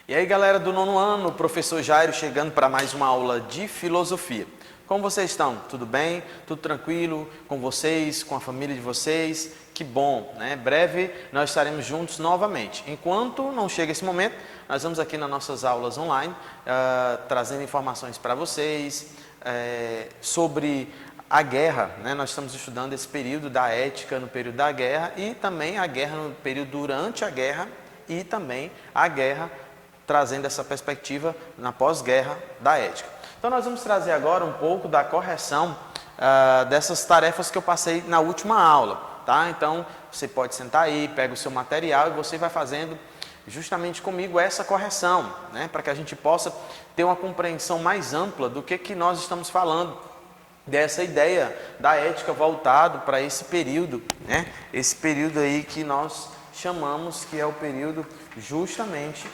E aí, galera do nono ano, o professor Jairo chegando para mais uma aula de filosofia. Como vocês estão? Tudo bem? Tudo tranquilo com vocês, com a família de vocês? Que bom, né? Breve nós estaremos juntos novamente. Enquanto não chega esse momento, nós vamos aqui nas nossas aulas online, trazendo informações para vocês sobre a guerra, né? Nós estamos estudando esse período da ética no período da guerra e também a guerra no período durante a guerra e também a guerra trazendo essa perspectiva na pós-guerra da ética. Então nós vamos trazer agora um pouco da correção dessas tarefas que eu passei na última aula, tá? Então você pode sentar aí, pega o seu material e você vai fazendo justamente comigo essa correção, né? Para que a gente possa ter uma compreensão mais ampla do que nós estamos falando, dessa ideia da ética voltado para esse período, né? Esse período aí que nós chamamos que é o período justamente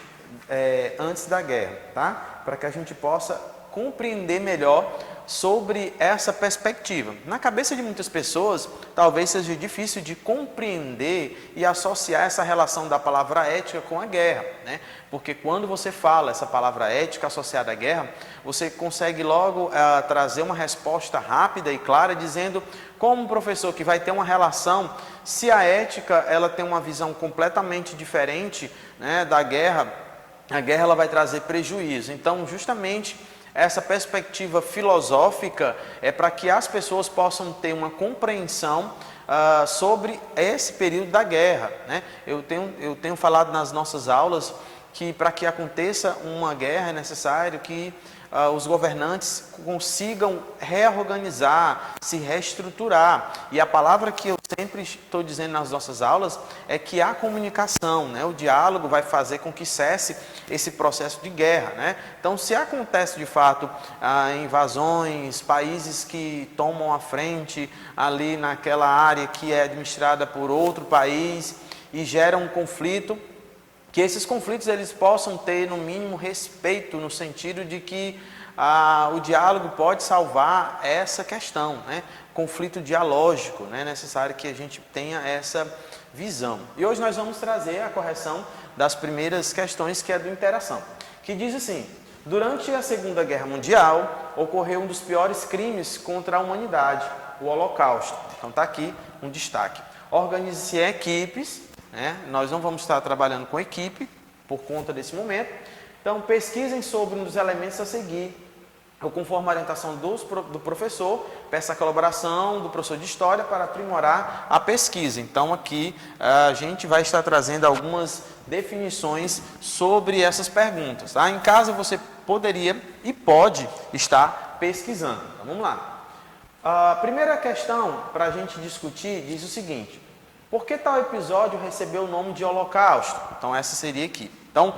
antes da guerra, tá? Para que a gente possa compreender melhor sobre essa perspectiva. Na cabeça de muitas pessoas, talvez seja difícil de compreender e associar essa relação da palavra ética com a guerra, né? Porque quando você fala essa palavra ética associada à guerra, você consegue logo trazer uma resposta rápida e clara, dizendo, como um professor que vai ter uma relação, se a ética ela tem uma visão completamente diferente, né, da guerra, a guerra ela vai trazer prejuízo. Então, justamente, essa perspectiva filosófica é para que as pessoas possam ter uma compreensão sobre esse período da guerra, né? Eu tenho falado nas nossas aulas que para que aconteça uma guerra é necessário que os governantes consigam reorganizar, se reestruturar. E a palavra que eu sempre estou dizendo nas nossas aulas é que a comunicação, né, o diálogo vai fazer com que cesse esse processo de guerra, né? Então, se acontece de fato invasões, países que tomam a frente ali naquela área que é administrada por outro país e geram um conflito, que esses conflitos eles possam ter no mínimo respeito, no sentido de que o diálogo pode salvar essa questão, né? Conflito dialógico, né? É necessário que a gente tenha essa visão. E hoje nós vamos trazer a correção das primeiras questões, que é do interação, que diz assim: durante a Segunda Guerra Mundial ocorreu um dos piores crimes contra a humanidade, o Holocausto. Então está aqui um destaque. Organize-se em equipes, né? Nós não vamos estar trabalhando com equipe por conta desse momento. Então pesquisem sobre um dos elementos a seguir, ou conforme a orientação do professor, peça a colaboração do professor de História para aprimorar a pesquisa. Então aqui a gente vai estar trazendo algumas definições sobre essas perguntas, tá? Em casa você poderia e pode estar pesquisando. Então vamos lá. A primeira questão para a gente discutir diz o seguinte: por que tal episódio recebeu o nome de Holocausto? Então essa seria aqui. Então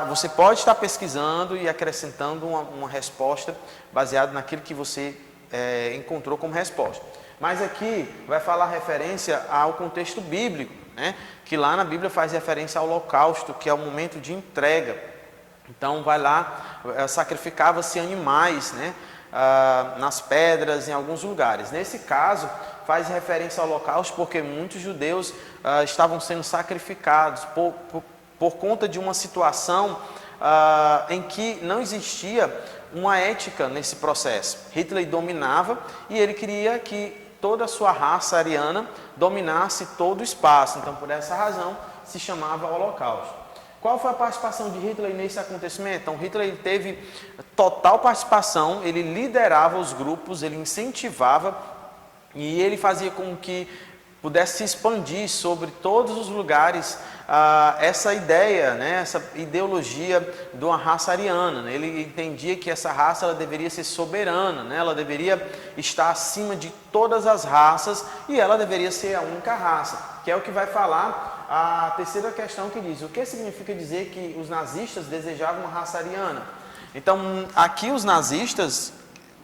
você pode estar pesquisando e acrescentando uma resposta baseada naquilo que você encontrou como resposta. Mas aqui vai falar referência ao contexto bíblico, né? Que lá na Bíblia faz referência ao holocausto, que é o momento de entrega. Então vai lá, sacrificava-se animais, né? Nas pedras, em alguns lugares. Nesse caso, faz referência ao holocausto porque muitos judeus estavam sendo sacrificados por conta de uma situação em que não existia uma ética nesse processo. Hitler dominava e ele queria que toda a sua raça ariana dominasse todo o espaço. Então, por essa razão, se chamava Holocausto. Qual foi a participação de Hitler nesse acontecimento? Então, Hitler ele teve total participação, ele liderava os grupos, ele incentivava e ele fazia com que pudesse se expandir sobre todos os lugares essa ideia, né, essa ideologia de uma raça ariana, né? Ele entendia que essa raça ela deveria ser soberana, né? Ela deveria estar acima de todas as raças e ela deveria ser a única raça, que é o que vai falar a terceira questão, que diz: o que significa dizer que os nazistas desejavam uma raça ariana? Então, aqui os nazistas,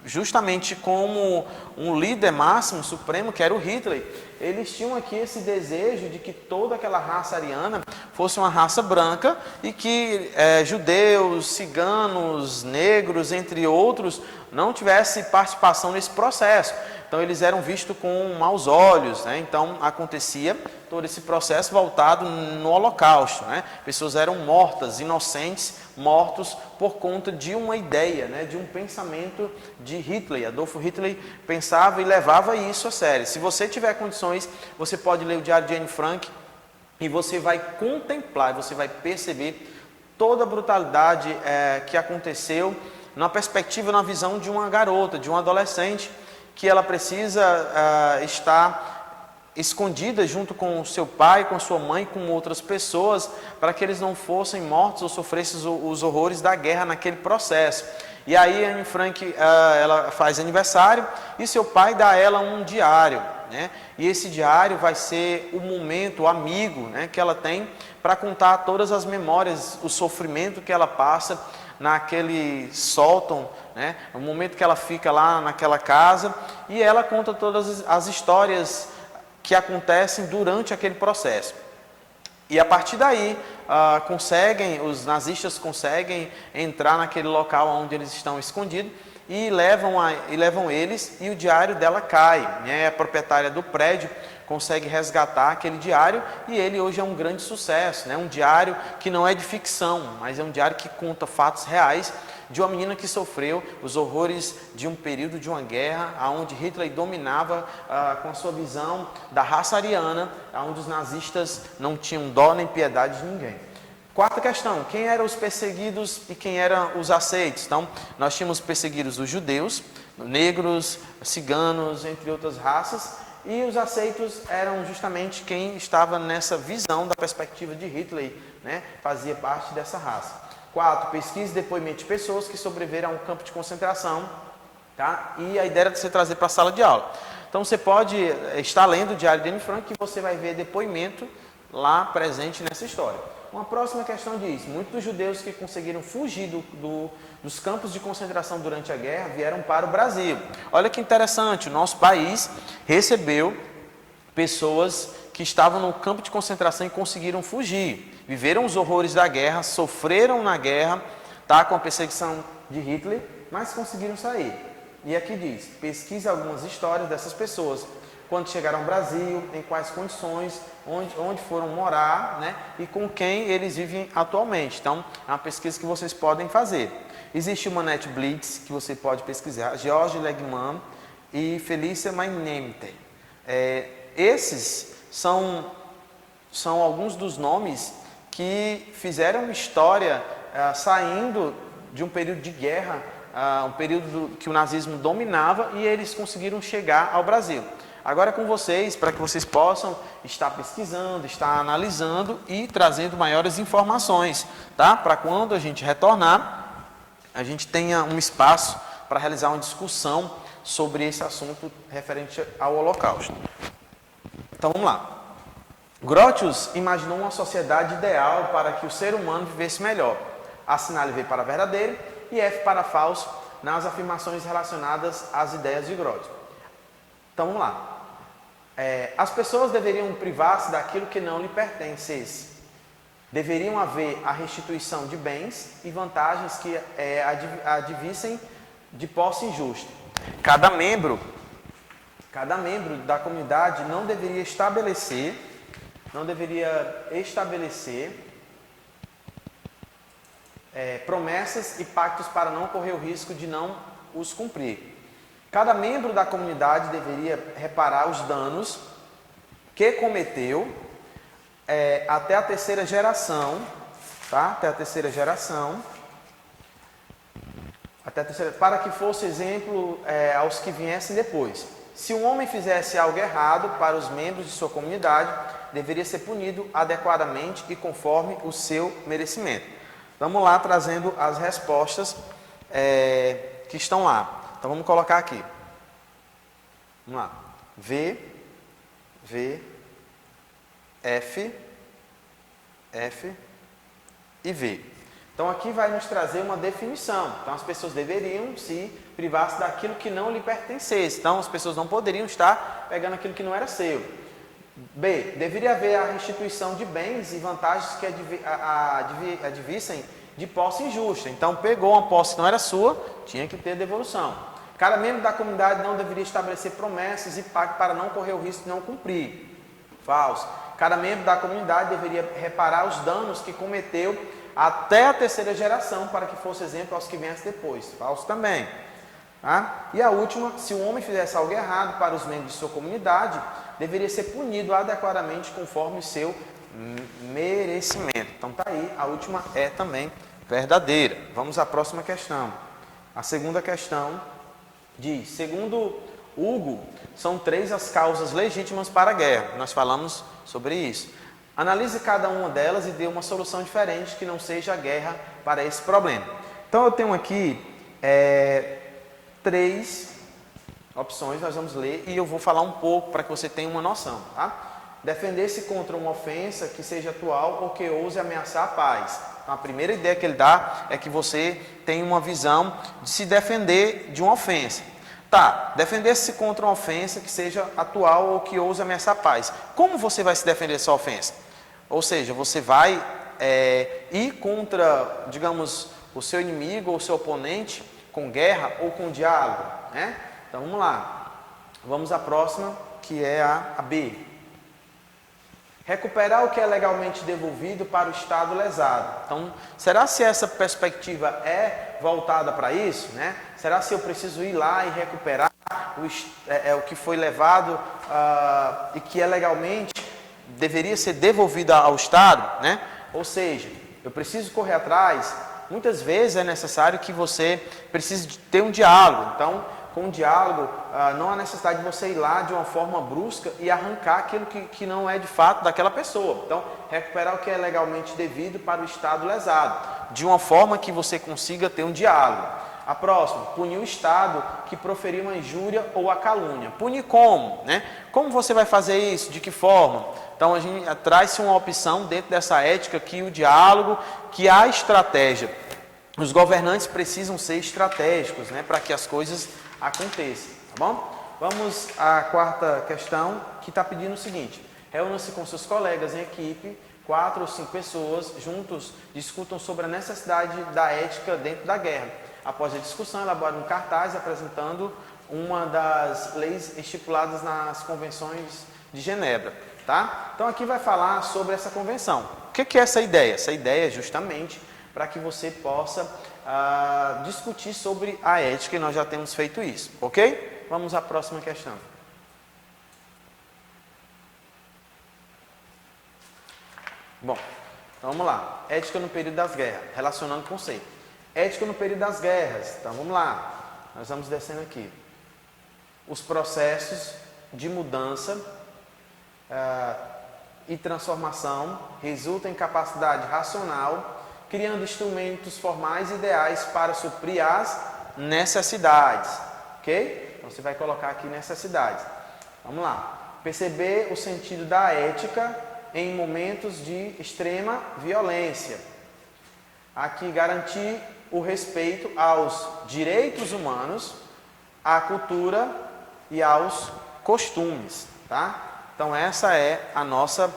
justamente como um líder máximo, supremo, que era o Hitler, eles tinham aqui esse desejo de que toda aquela raça ariana fosse uma raça branca e que judeus, ciganos, negros, entre outros, não tivessem participação nesse processo. Então eles eram vistos com maus olhos, né? Então acontecia todo esse processo voltado no Holocausto, né? Pessoas eram mortas, inocentes, mortos por conta de uma ideia, né? De um pensamento de Hitler. Adolf Hitler pensava e levava isso a sério. Se você tiver condições, você pode ler o Diário de Anne Frank e você vai contemplar, você vai perceber toda a brutalidade que aconteceu na perspectiva, na visão de uma garota, de uma adolescente, que ela precisa estar escondida junto com o seu pai, com a sua mãe, com outras pessoas, para que eles não fossem mortos ou sofressem os horrores da guerra naquele processo. E aí Anne Frank, ela faz aniversário e seu pai dá a ela um diário, né? E esse diário vai ser o momento, o amigo, né, que ela tem para contar todas as memórias, o sofrimento que ela passa naquele sótão, né? O momento que ela fica lá naquela casa, e ela conta todas as histórias que acontecem durante aquele processo. E a partir daí, os nazistas conseguem entrar naquele local onde eles estão escondidos e levam eles, e o diário dela cai, né? A proprietária do prédio consegue resgatar aquele diário e ele hoje é um grande sucesso, né? Um diário que não é de ficção, mas é um diário que conta fatos reais de uma menina que sofreu os horrores de um período de uma guerra, onde Hitler dominava com a sua visão da raça ariana, onde os nazistas não tinham dó nem piedade de ninguém. Quarta questão, quem eram os perseguidos e quem eram os aceitos? Então, nós tínhamos perseguidos os judeus, negros, ciganos, entre outras raças, e os aceitos eram justamente quem estava nessa visão da perspectiva de Hitler, né? Fazia parte dessa raça. 4. Pesquisa e depoimento de pessoas que sobreviveram a um campo de concentração, tá? E a ideia era de você trazer para a sala de aula. Então você pode estar lendo o Diário de Anne Frank e você vai ver depoimento lá presente nessa história. Uma próxima questão diz: muitos dos judeus que conseguiram fugir dos campos de concentração durante a guerra vieram para o Brasil. Olha que interessante, o nosso país recebeu pessoas que estavam no campo de concentração e conseguiram fugir. Viveram os horrores da guerra, sofreram na guerra, tá, com a perseguição de Hitler, mas conseguiram sair. E aqui diz: pesquise algumas histórias dessas pessoas. Quando chegaram ao Brasil, em quais condições, onde foram morar, né, e com quem eles vivem atualmente. Então, é uma pesquisa que vocês podem fazer. Existe uma NetBlitz que você pode pesquisar, George Legman e Felícia Mainemte. Esses são alguns dos nomes que fizeram história saindo de um período de guerra, um período que o nazismo dominava, e eles conseguiram chegar ao Brasil. Agora é com vocês, para que vocês possam estar pesquisando, estar analisando e trazendo maiores informações, tá? Para quando a gente retornar, a gente tenha um espaço para realizar uma discussão sobre esse assunto referente ao Holocausto. Então vamos lá. Grotius imaginou uma sociedade ideal para que o ser humano vivesse melhor. Assinale V para verdadeiro e F para falso nas afirmações relacionadas às ideias de Grotius. Então vamos lá. As pessoas deveriam privar-se daquilo que não lhe pertencesse. Deveriam haver a restituição de bens e vantagens que advissem de posse injusta. Cada membro da comunidade não deveria estabelecer promessas e pactos para não correr o risco de não os cumprir. Cada membro da comunidade deveria reparar os danos que cometeu até a terceira geração, tá? Para que fosse exemplo aos que viessem depois. Se um homem fizesse algo errado para os membros de sua comunidade, deveria ser punido adequadamente e conforme o seu merecimento. Vamos lá trazendo as respostas que estão lá. Então vamos colocar aqui. Vamos lá. V, F e V. Então aqui vai nos trazer uma definição. Então as pessoas deveriam se privar-se daquilo que não lhe pertencesse. Então as pessoas não poderiam estar pegando aquilo que não era seu. B, deveria haver a restituição de bens e vantagens que advissem de posse injusta. Então pegou uma posse que não era sua, tinha que ter devolução. Cada membro da comunidade não deveria estabelecer promessas e pactos para não correr o risco de não cumprir. Falso. Cada membro da comunidade deveria reparar os danos que cometeu até a terceira geração, para que fosse exemplo aos que viessem depois. Falso também. Tá? E a última, se um homem fizesse algo errado para os membros de sua comunidade, deveria ser punido adequadamente conforme o seu merecimento. Então tá aí, a última é também verdadeira. Vamos à próxima questão. A segunda questão diz: segundo Hugo, são 3 as causas legítimas para a guerra. Nós falamos sobre isso. Analise cada uma delas e dê uma solução diferente que não seja a guerra para esse problema. Então eu tenho aqui 3 opções, nós vamos ler e eu vou falar um pouco para que você tenha uma noção, tá? Defender-se contra uma ofensa que seja atual ou que ouse ameaçar a paz. Então, a primeira ideia que ele dá é que você tem uma visão de se defender de uma ofensa. Tá, defender-se contra uma ofensa que seja atual ou que ouse ameaçar a paz. Como você vai se defender dessa ofensa? Ou seja, você vai ir contra, digamos, o seu inimigo ou o seu oponente com guerra ou com diálogo, né? Então, vamos lá. Vamos à próxima, que é a B. Recuperar o que é legalmente devolvido para o Estado lesado. Então, será se essa perspectiva é voltada para isso, né? Será se eu preciso ir lá e recuperar o que foi levado e que é legalmente deveria ser devolvido ao Estado, né? Ou seja, eu preciso correr atrás. Muitas vezes é necessário que você precise ter um diálogo. Então, com o diálogo, não há necessidade de você ir lá de uma forma brusca e arrancar aquilo que não é de fato daquela pessoa. Então, recuperar o que é legalmente devido para o Estado lesado, de uma forma que você consiga ter um diálogo. A próxima, punir o Estado que proferiu uma injúria ou a calúnia. Punir como, né? Como você vai fazer isso? De que forma? Então, a gente traz-se uma opção dentro dessa ética que o diálogo, que a estratégia. Os governantes precisam ser estratégicos, né, para que as coisas aconteçam, tá bom? Vamos à quarta questão, que está pedindo o seguinte: reúna-se com seus colegas em equipe, 4 ou 5 pessoas, juntos discutam sobre a necessidade da ética dentro da guerra. Após a discussão, elabore um cartaz apresentando uma das leis estipuladas nas convenções de Genebra, tá? Então aqui vai falar sobre essa convenção. O que é essa ideia? Essa ideia é justamente para que você possa discutir sobre a ética, e nós já temos feito isso, ok? Vamos à próxima questão. Bom, então vamos lá. Ética no período das guerras, relacionando o conceito. Ética no período das guerras. Então vamos lá. Nós vamos descendo aqui. Os processos de mudança e transformação resultam em capacidade racional, criando instrumentos formais e ideais para suprir as necessidades. Ok? Então você vai colocar aqui necessidades. Vamos lá. Perceber o sentido da ética em momentos de extrema violência. Aqui, garantir o respeito aos direitos humanos, à cultura e aos costumes, tá? Então essa é a nossa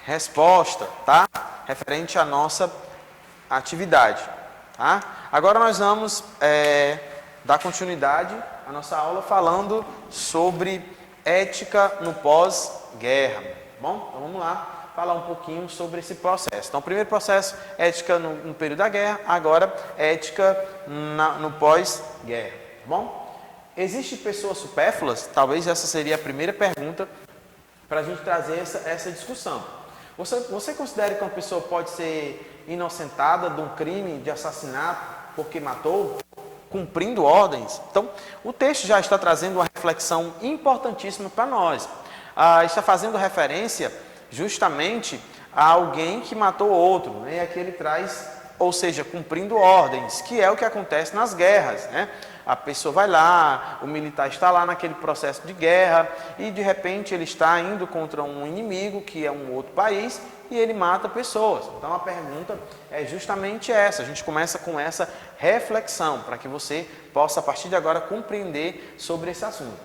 resposta, tá? Referente à nossa atividade, tá? Agora nós vamos dar continuidade à nossa aula falando sobre ética no pós-guerra. Bom, então vamos lá falar um pouquinho sobre esse processo. Então, o primeiro processo, ética no período da guerra, agora ética no pós-guerra. Bom, existem pessoas supérfluas? Talvez essa seria a primeira pergunta para a gente trazer essa discussão. Você considera que uma pessoa pode ser inocentada de um crime de assassinato porque matou, cumprindo ordens? Então, o texto já está trazendo uma reflexão importantíssima para nós. Está fazendo referência justamente a alguém que matou outro, né? E aqui ele traz, ou seja, cumprindo ordens, que é o que acontece nas guerras, né? A pessoa vai lá, o militar está lá naquele processo de guerra e de repente ele está indo contra um inimigo que é um outro país e ele mata pessoas. Então a pergunta é justamente essa. A gente começa com essa reflexão para que você possa a partir de agora compreender sobre esse assunto.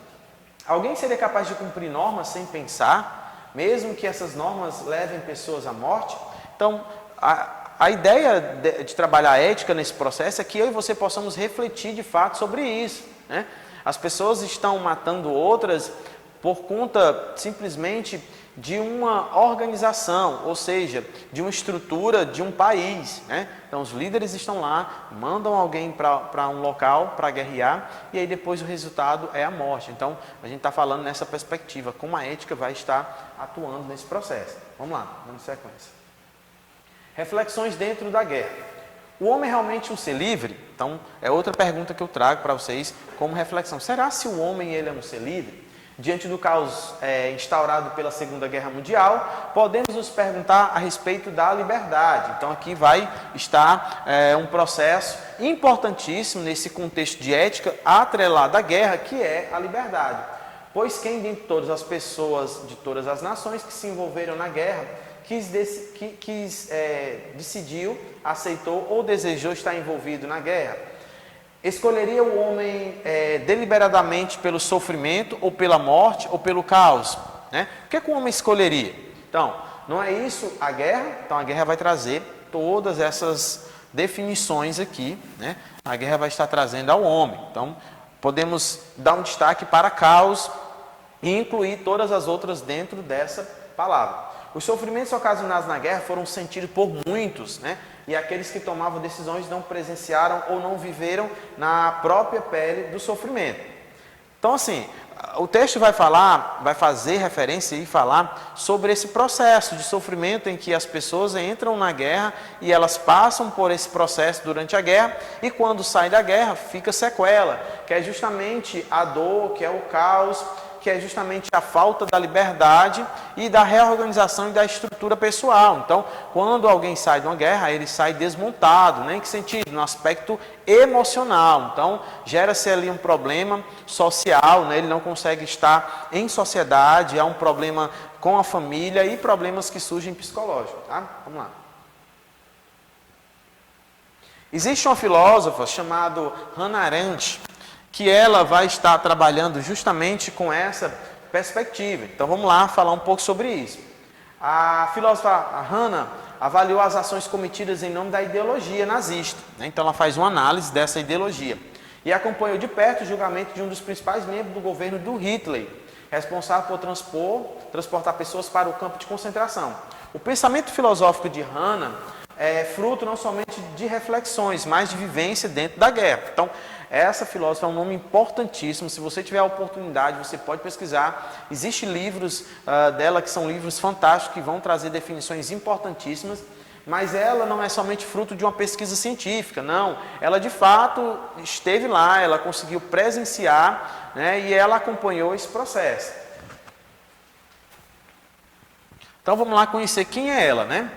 Alguém seria capaz de cumprir normas sem pensar, mesmo que essas normas levem pessoas à morte? Então, a ideia de trabalhar a ética nesse processo é que eu e você possamos refletir de fato sobre isso, né? As pessoas estão matando outras por conta simplesmente de uma organização, ou seja, de uma estrutura de um país, né? Então os líderes estão lá, mandam alguém para um local para guerrear e aí depois o resultado é a morte. Então a gente está falando nessa perspectiva, como a ética vai estar atuando nesse processo. Vamos lá, dando sequência. Reflexões dentro da guerra. O homem é realmente um ser livre? Então é outra pergunta que eu trago para vocês como reflexão. Será se o homem ele é um ser livre? Diante do caos instaurado pela Segunda Guerra Mundial, podemos nos perguntar a respeito da liberdade. Então aqui vai estar um processo importantíssimo nesse contexto de ética atrelado à guerra, que é a liberdade. Pois quem dentre todas as pessoas de todas as nações que se envolveram na guerra, decidiu, aceitou ou desejou estar envolvido na guerra? Escolheria o homem deliberadamente pelo sofrimento, ou pela morte, ou pelo caos? Né? O que o homem escolheria? Então, não é isso a guerra? Então, a guerra vai trazer todas essas definições aqui, né? A guerra vai estar trazendo ao homem. Então, podemos dar um destaque para caos e incluir todas as outras dentro dessa palavra. Os sofrimentos ocasionados na guerra foram sentidos por muitos, né? E aqueles que tomavam decisões não presenciaram ou não viveram na própria pele do sofrimento. Então, assim, o texto vai fazer referência e falar sobre esse processo de sofrimento em que as pessoas entram na guerra e elas passam por esse processo durante a guerra e quando saem da guerra fica sequela, que é justamente a dor, que é o caos, que é justamente a falta da liberdade e da reorganização e da estrutura pessoal. Então, quando alguém sai de uma guerra, ele sai desmontado, né? Em que sentido? No aspecto emocional. Então, gera-se ali um problema social, né? Ele não consegue estar em sociedade, há um problema com a família e problemas que surgem psicológicos. Tá? Vamos lá. Existe uma filósofa chamada Hannah Arendt, que ela vai estar trabalhando justamente com essa perspectiva. Então vamos lá falar um pouco sobre isso. A filósofa Hannah avaliou as ações cometidas em nome da ideologia nazista, né? Então ela faz uma análise dessa ideologia e acompanhou de perto o julgamento de um dos principais membros do governo do Hitler, responsável por transportar pessoas para o campo de concentração. O pensamento filosófico de Hannah é fruto não somente de reflexões, mas de vivência dentro da guerra. Então, essa filósofa é um nome importantíssimo. Se você tiver a oportunidade, você pode pesquisar. Existem livros dela que são livros fantásticos, que vão trazer definições importantíssimas, mas ela não é somente fruto de uma pesquisa científica, não. Ela, de fato, esteve lá, ela conseguiu presenciar, né, e ela acompanhou esse processo. Então, vamos lá conhecer quem é ela, né?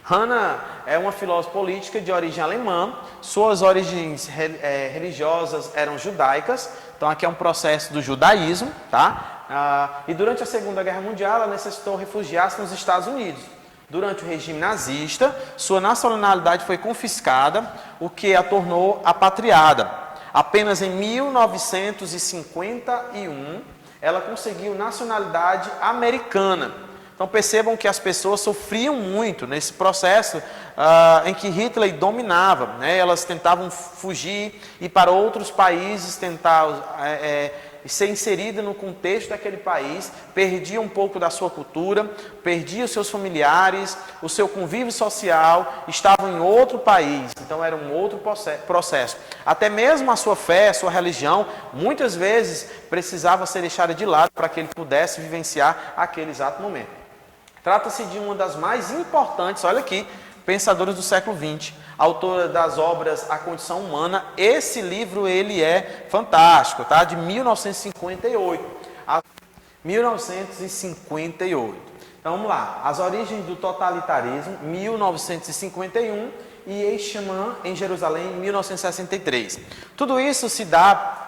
Hannah é uma filósofa política de origem alemã, suas origens religiosas eram judaicas, então aqui é um processo do judaísmo, tá? E durante a Segunda Guerra Mundial ela necessitou refugiar-se nos Estados Unidos. Durante o regime nazista, sua nacionalidade foi confiscada, o que a tornou apatriada. Apenas em 1951 ela conseguiu nacionalidade americana. Então percebam que as pessoas sofriam muito nesse processo em que Hitler dominava, né? Elas tentavam fugir e para outros países tentar ser inserida no contexto daquele país, perdia um pouco da sua cultura, perdia os seus familiares, o seu convívio social, estavam em outro país, então era um outro processo. Até mesmo a sua fé, a sua religião, muitas vezes precisava ser deixada de lado para que ele pudesse vivenciar aquele exato momento. Trata-se de uma das mais importantes, olha aqui, pensadoras do século XX, autora das obras A Condição Humana. Esse livro ele é fantástico, tá? De 1958 a 1958. Então vamos lá, As Origens do Totalitarismo, 1951, e Eichmann em Jerusalém, em 1963. Tudo isso se dá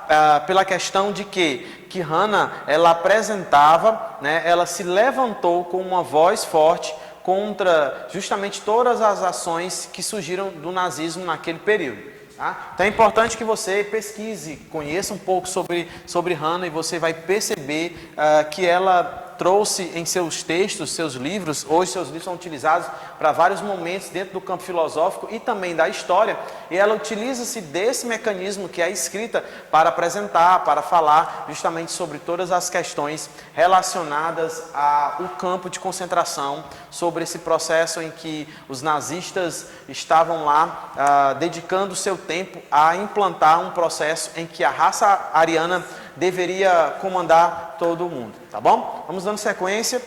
pela questão de que Hannah, ela apresentava, né, ela se levantou com uma voz forte contra justamente todas as ações que surgiram do nazismo naquele período. Tá? Então é importante que você pesquise, conheça um pouco sobre Hannah e você vai perceber que ela trouxe em seus textos, seus livros, hoje seus livros são utilizados para vários momentos dentro do campo filosófico e também da história, e ela utiliza-se desse mecanismo que é a escrita para apresentar, para falar justamente sobre todas as questões relacionadas ao campo de concentração, sobre esse processo em que os nazistas estavam lá dedicando seu tempo a implantar um processo em que a raça ariana deveria comandar todo o mundo, tá bom? Vamos dando sequência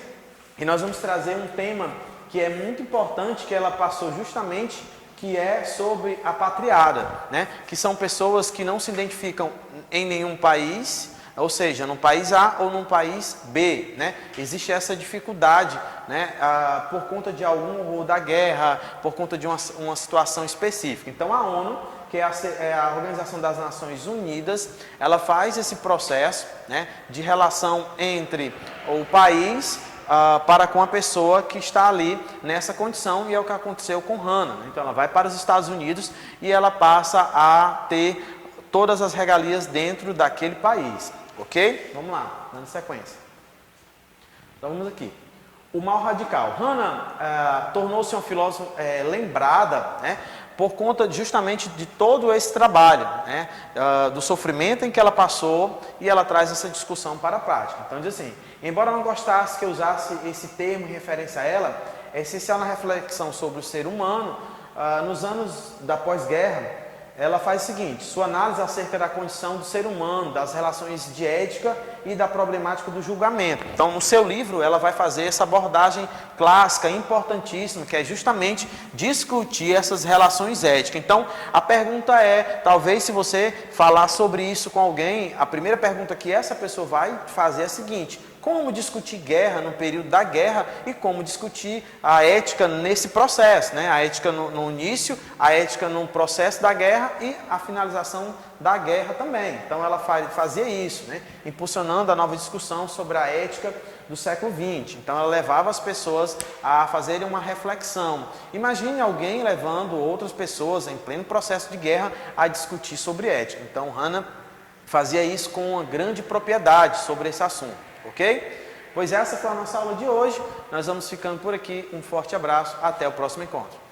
e nós vamos trazer um tema que é muito importante, que ela passou justamente, que é sobre a patriada, né? Que são pessoas que não se identificam em nenhum país, ou seja, num país A ou num país B, né? Existe essa dificuldade, né? Por conta de algum horror da guerra, por conta de uma situação específica. Então a ONU, que é a Organização das Nações Unidas, ela faz esse processo, né, de relação entre o país para com a pessoa que está ali nessa condição, e é o que aconteceu com Hannah. Então ela vai para os Estados Unidos e ela passa a ter todas as regalias dentro daquele país, ok? Vamos lá, dando sequência. Então vamos aqui. O mal radical. Hannah tornou-se uma filósofa lembrada, né, por conta justamente de todo esse trabalho, né, do sofrimento em que ela passou, e ela traz essa discussão para a prática. Então diz assim: embora não gostasse que eu usasse esse termo em referência a ela, é essencial na reflexão sobre o ser humano. Nos anos da pós-guerra, ela faz o seguinte: sua análise acerca da condição do ser humano, das relações de ética e da problemática do julgamento. Então, no seu livro, ela vai fazer essa abordagem clássica, importantíssima, que é justamente discutir essas relações éticas. Então, a pergunta é, talvez se você falar sobre isso com alguém, a primeira pergunta que essa pessoa vai fazer é a seguinte: como discutir guerra no período da guerra e como discutir a ética nesse processo, né? A ética no início, a ética no processo da guerra e a finalização da guerra também. Então ela fazia isso, né? Impulsionando a nova discussão sobre a ética do século XX. Então ela levava as pessoas a fazerem uma reflexão. Imagine alguém levando outras pessoas em pleno processo de guerra a discutir sobre ética. Então Hannah fazia isso com uma grande propriedade sobre esse assunto. Ok? Pois essa foi a nossa aula de hoje. Nós vamos ficando por aqui. Um forte abraço. Até o próximo encontro.